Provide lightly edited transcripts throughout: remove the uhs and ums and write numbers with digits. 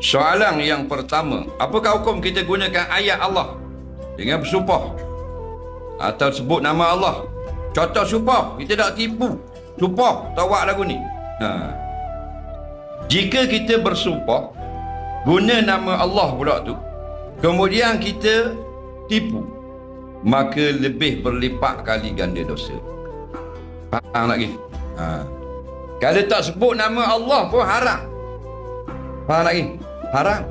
Soalan yang pertama, apakah hukum kita gunakan ayat Allah dengan bersumpah atau sebut nama Allah? Contoh sumpah, kita tak tipu. Sumpah, tawak lagu ni. Jika kita bersumpah guna nama Allah pula tu, kemudian kita tipu, maka lebih berlipat kali ganda dosa. Faham lagi? Kalau tak sebut nama Allah pun haram. Faham lagi? Haram.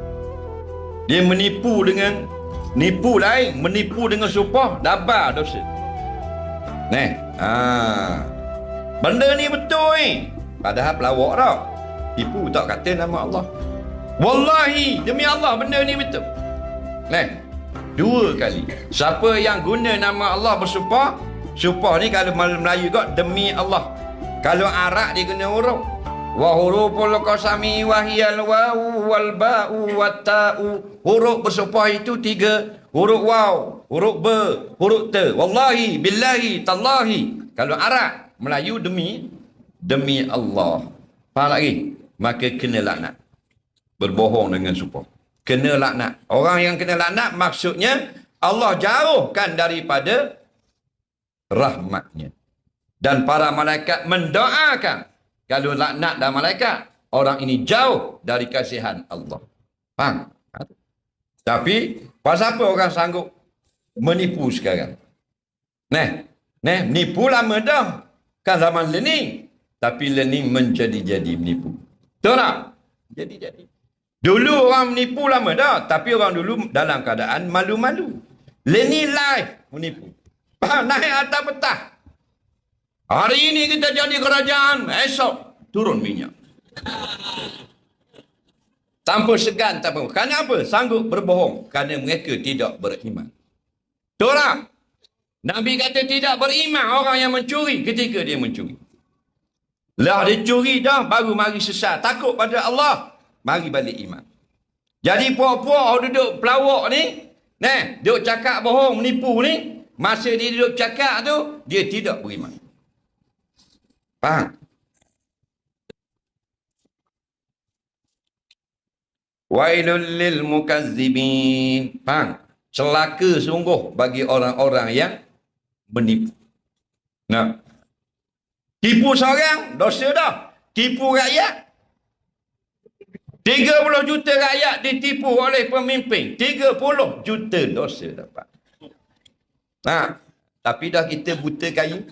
Dia menipu dengan nipu lain, menipu dengan sumpah, double dosa. Benda ni betul ni. Padahal pelawak tau. Tipu tak kata nama Allah. Wallahi, demi Allah benda ni betul. Dua kali. Siapa yang guna nama Allah bersumpah, sumpah ni kalau Melayu kot demi Allah. Kalau Arab dia guna huruf. Wa huruful qasami wa hiyal wawu wal ba'u wat ta'u. Huruf bersumpah itu 3. Huruf waw, huruf ba, huruf ta. Wallahi, billahi, tallahi. Kalau Arab, Melayu demi Allah. Faham lagi? Maka kena laknat. Berbohong dengan sumpah. Kena laknat. Orang yang kena laknat maksudnya Allah jauhkan daripada rahmatnya. Dan para malaikat mendoakan. Kalau laknat dan malaikat, orang ini jauh dari kasihan Allah. Faham? Tapi, pasal apa orang sanggup menipu sekarang? Menipu lama dah. Kan zaman learning. Tapi learning menjadi-jadi menipu. Betul tak? Jadi-jadi. Dulu orang menipu lama dah. Tapi orang dulu dalam keadaan malu-malu. Learning live menipu. Naik atas petah. Hari ini kita jadi kerajaan, esok turun minyak. Tanpa segan, tanpa. Kenapa? Sanggup berbohong. Kerana mereka tidak beriman. Betul tak? Nabi kata tidak beriman orang yang mencuri ketika dia mencuri. Lah dia curi dah, baru mari sesat. Takut pada Allah, mari balik iman. Jadi puak-puak duduk pelawak ni, duduk cakap bohong, menipu ni, masa dia duduk cakap tu, dia tidak beriman. Faham? Wailul lil mukazzibin. Faham? Celaka sungguh bagi orang-orang yang menipu. Tipu seorang, dosa dah. Tipu rakyat. 30 juta rakyat ditipu oleh pemimpin. 30 juta dosa dapat. Tapi dah kita buta kayu.